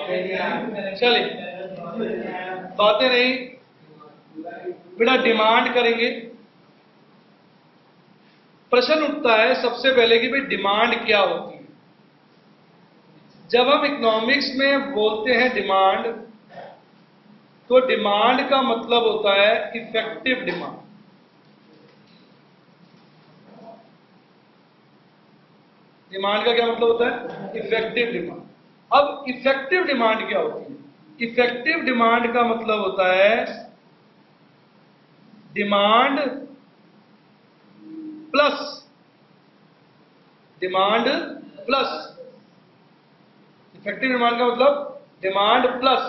चलिए बातें रही बेटा, डिमांड करेंगे। प्रश्न उठता है सबसे पहले कि भाई डिमांड क्या होती है। जब हम इकोनॉमिक्स में बोलते हैं डिमांड, तो डिमांड का मतलब होता है इफेक्टिव डिमांड। डिमांड का क्या मतलब होता है? Effective demand. अब इफेक्टिव डिमांड क्या होती है? इफेक्टिव डिमांड का मतलब होता है डिमांड प्लस इफेक्टिव डिमांड का मतलब डिमांड प्लस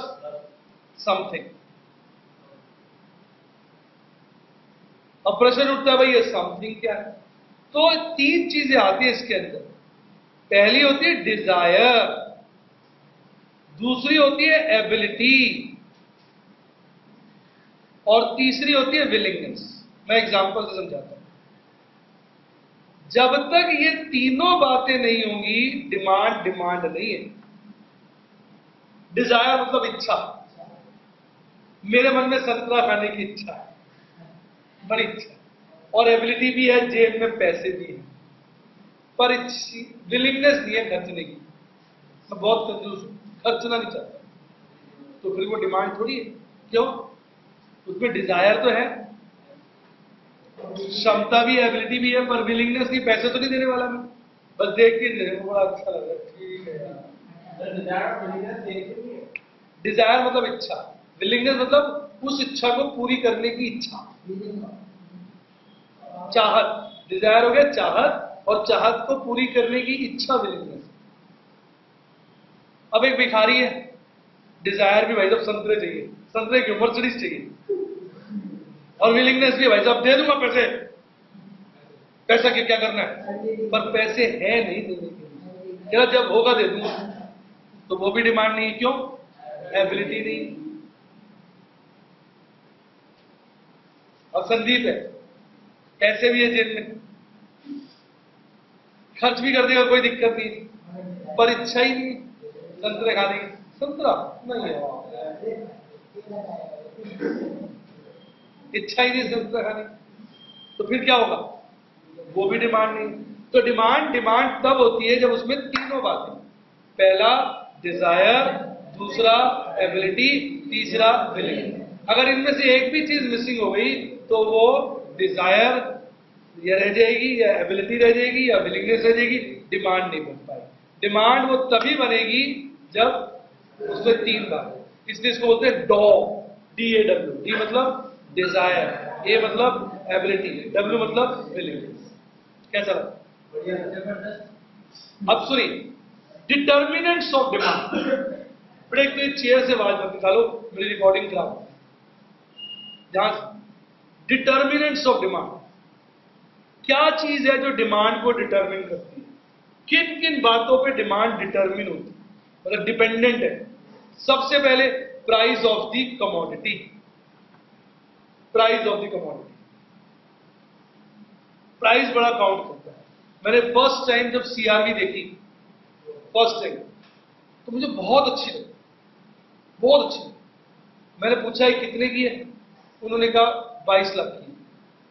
समथिंग। अब प्रश्न उठता है भाई ये समथिंग क्या है? तो तीन चीजें आती है इसके अंदर। पहली होती है डिजायर, दूसरी होती है एबिलिटी, और तीसरी होती है विलिंगनेस। मैं एग्जांपल से समझाता हूं। जब तक ये तीनों बातें नहीं होंगी, डिमांड नहीं है। डिजायर मतलब इच्छा, मेरे मन में संतरा खाने की इच्छा है, बड़ी इच्छा, और एबिलिटी भी है, जेब में पैसे भी है, पर विलिंगनेस नहीं है खर्चने की। मैं बहुत कंजूस हूं, खर्चना नहीं चाहता, तो फिर वो डिमांड थोड़ी है। क्यों? उसमें डिजायर तो है, क्षमता भी है, एबिलिटी भी है, पर विलिंगनेस नहीं, पैसे तो नहीं देने वाला मैं, बस देख के देने को बड़ा अच्छा लग रहा है, ठीक है यार। डिजायर मतलब इच्छा, विलिंगनेस मतलब उस इच्छा को पूरी करने की इच्छा, चाहत। डिजायर हो गया चाहत, और चाहत को पूरी करने की इच्छा विलिंगनेस। अब एक भिखारी है, डिजायर भी भाई साहब संतरे चाहिए, संतरे क्यों, मर्सिडीज चाहिए, और विलिंगनेस भी भाई साहब दे दूंगा पैसे, पैसा क्या करना है, पर पैसे है नहीं देने के लिए, जब होगा दे दूंगा। तो वो भी डिमांड नहीं। क्यों? एबिलिटी नहीं। अब संदीप है, पैसे भी है जेब में, खर्च भी कर देगा, कोई दिक्कत नहीं, पर इच्छा ही नहीं संतरे खाने की। संतरा नहीं है, इच्छा ही नहीं संतरा खाने की, तो फिर क्या होगा? वो भी डिमांड नहीं। तो डिमांड तब होती है जब उसमें तीनों बातें, पहला डिजायर, दूसरा एबिलिटी, तीसरा विलिंग। अगर इनमें से एक भी चीज मिसिंग हो गई तो वो डिजायर या रह जाएगी, या एबिलिटी रह जाएगी, या विलिंगनेस रह जाएगी, डिमांड नहीं बन पाएगी। डिमांड वो तभी बनेगी जब उसमें तीन बात। इसलिए इसको बोलते हैं डॉ, DAW। डी मतलब डिजायर, ए मतलब एबिलिटी, W मतलब विलिंगनेस। कैसा लगा? अब सुनिए, डिटर्मिनेंट्स ऑफ डिमांड। बड़े कोई चेयर से आवाज मत निकालो, मेरी रिकॉर्डिंग खराब। ध्यान, डिटर्मिनेंट्स ऑफ डिमांड क्या चीज है जो डिमांड को डिटर्मिन करती है? किन किन बातों पे डिमांड डिटर्मिन होती है, मतलब डिपेंडेंट है? सबसे पहले price of the commodity. Price of the commodity, price बड़ा काउंट करता है। मैंने फर्स्ट टाइम जब CRV देखी, फर्स्ट टाइम, तो मुझे बहुत अच्छी लगी, बहुत अच्छी। मैंने पूछा ये कितने की है? उन्होंने कहा 22 लाख की।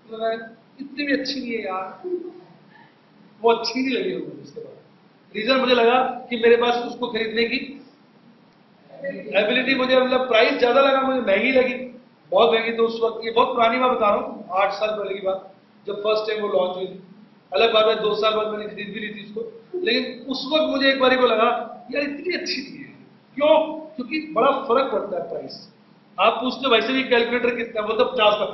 उन्होंने इतनी भी अच्छी नहीं है यार, वो अच्छी नहीं लगी मुझे। उसके बाद रीजन मुझे लगा कि मेरे पास उसको खरीदने की एबिलिटी, मुझे मतलब प्राइस ज्यादा लगा, मुझे महंगी लगी, बहुत महंगी। तो उस वक्त, ये बहुत पुरानी बात बता रहा हूँ, 8 साल पहले की बात, जब फर्स्ट टाइम वो लॉन्च हुई थी। अलग बात है 2 साल बाद मैंने खरीद भी ली थी उसको, लेकिन उस वक्त मुझे एक बारी को लगा यार इतनी अच्छी थी। क्यों? क्योंकि बड़ा फर्क पड़ता है प्राइस। आप पूछते वैसे भी कैलकुलेटर कितना, बोलते 50 का,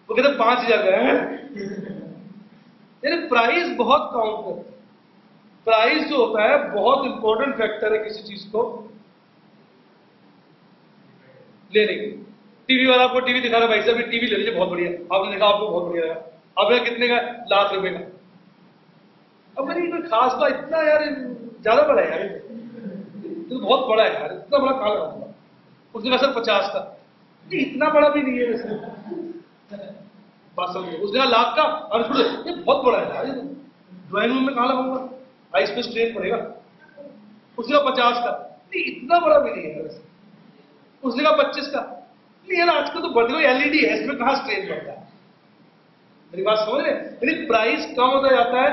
वो कहते 5000 का है। यानी प्राइस बहुत काउंट करता है। प्राइस जो होता है बहुत इंपॉर्टेंट फैक्टर है किसी चीज को लेने के। टीवी वाला आपको टीवी दिखा रहा है, भाई साहब टीवी ले लीजिए बहुत बढ़िया, आपने देखा आपको बहुत बढ़िया लगा, अब कितने का? लाख रुपए का। अब मेरी कोई खास बात, इतना यार ज्यादा बड़ा है यार, तो बहुत बड़ा है यार, इतना बड़ा कहां लगा? उसने कहा सर 50 का। इतना बड़ा भी नहीं है वैसे, बात समझो। उसने कहा लाख का, और ये बहुत बड़ा है यार, ड्राइंग रूम में कहां लगाऊंगा, आइस पे स्ट्रेन पड़ेगा। उसने कहा 50 का। नहीं इतना बड़ा भी नहीं है वैसे। उसने कहा 25 का, नहीं यार आजकल तो बढ़ गई, एलईडी है इसमें कहां स्ट्रेन बढ़ता है। मेरी बात समझ रहे? यानी प्राइस कम होता जाता है,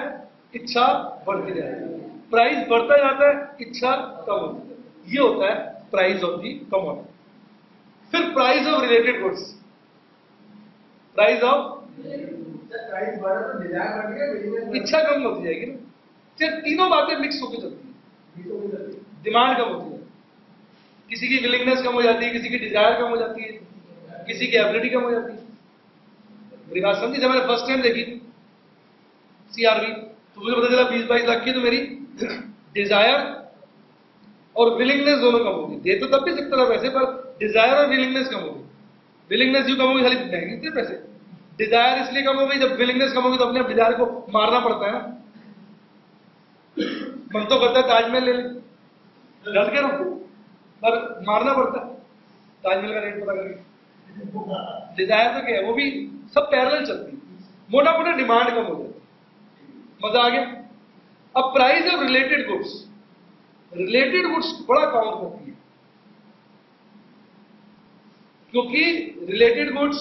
इच्छा बढ़ती जाती है, प्राइस बढ़ता जाता है, इच्छा कम होती है। ये होता है प्राइस ऑफ दी कमोडिटी। फिर price of related goods, price of price बढ़ा तो डिजायर बढ़ गया, इच्छा कम होती जाएगी ना। फिर तीनों बातें मिक्स होकर चलती है। डिमांड कम होती है, किसी की विलिंगनेस कम हो जाती है, किसी की डिजायर कम हो जाती है, किसी की एबिलिटी कम हो जाती है। मेरी बात समझी? जब मैंने फर्स्ट टाइम देखी सीआरबी तो मुझे पता चला 20-22 लाख की तो मेरी डिजायर और विलिंगनेस दोनों कम होगी। दे तो तब भी सकता था पैसे, पर डिजायर और विलिंगनेस कम होगी। विलिंगनेस जो कम होगी खाली देंगे थे पैसे, डिजायर इसलिए कम हो गई, जब विलिंगनेस कम होगी तो अपने डिजायर को मारना पड़ता है ना। मन तो करता है ताजमहल ले ले, डर के रहो, पर मारना पड़ता है ताजमहल का रेट पता करके। डिजायर तो क्या है, वो भी सब पैरेलल चलती है, मोटा मोटा डिमांड कम हो जाती है। मजा आ गया? अब price of related goods, related goods बड़ा काउंट करती है, क्योंकि रिलेटेड गुड्स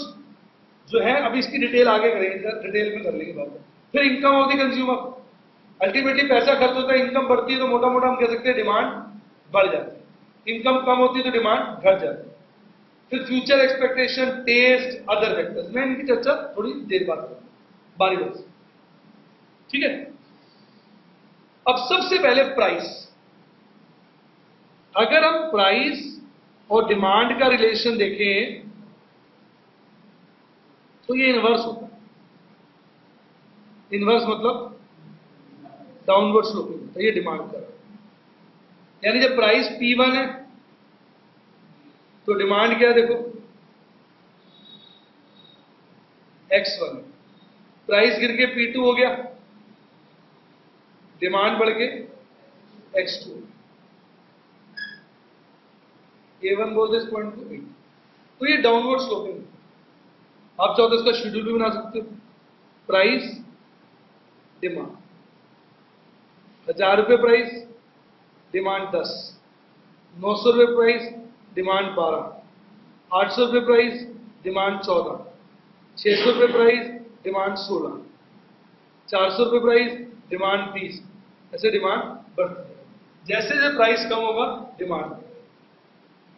जो है, अभी इसकी डिटेल आगे करेंगे, डिटेल में कर लेंगे बात। फिर income of the consumer, ultimately पैसा खर्च होता है, इनकम बढ़ती है तो मोटा मोटा हम कह सकते हैं डिमांड बढ़ जाती है, इनकम कम होती है तो डिमांड घट जाती है। फिर future expectation, test, other factors, मैं इनकी चर्चा थोड़ी देर बाद करूंगा बारी बारी से, ठीक है। अब सबसे पहले प्राइस, अगर हम प्राइस और डिमांड का रिलेशन देखें तो ये इनवर्स होता है। इनवर्स मतलब डाउनवर्ड स्लोपिंग होता है, ये डिमांड का। यानी जब प्राइस P1 है तो डिमांड क्या है, देखो X1 है। प्राइस गिर के P2 हो गया, डिमांड बढ़ के X2। A1 बोल दे इस पॉइंट को, तो ये डाउनवर्ड स्लोपिंग। आप चाहो तो इसका शेड्यूल भी बना सकते हो, प्राइस डिमांड, 1000 रुपये प्राइस, डिमांड 10, 900 रुपये प्राइस, डिमांड 12, 800 रुपये प्राइस, डिमांड 14, 600 रुपये प्राइस, डिमांड 16, 400 रुपये प्राइस, डिमांड 20। ऐसे डिमांड बढ़ती है, जैसे जैसे प्राइस कम होगा डिमांड।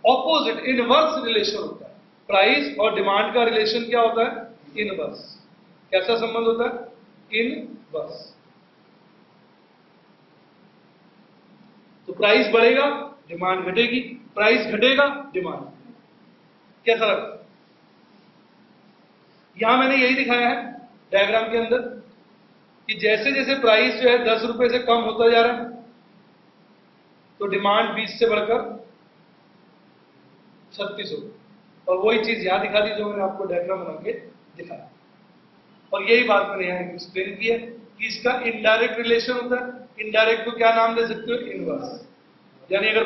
ऑपोजिट इनवर्स रिलेशन होता है, प्राइस और डिमांड का रिलेशन क्या होता है, इनवर्स। कैसा संबंध होता है, इनवर्स। तो प्राइस बढ़ेगा डिमांड घटेगी, प्राइस घटेगा डिमांड। कैसा लगता है? यहां मैंने यही दिखाया है डायग्राम के अंदर कि जैसे जैसे प्राइस जो है 10 रुपए से कम होता जा रहा है तो डिमांड 20 से बढ़कर 36 हो, और वही चीज यहां दिखा दी जो मैंने आपको डायग्राम बना के दिखाया। और यही बात मैंने यहां एक्सप्लेन की है कि इसका इनडायरेक्ट रिलेशन होता है। इनडायरेक्ट को क्या नाम दे सकते हो, इनवर्स। यानी अगर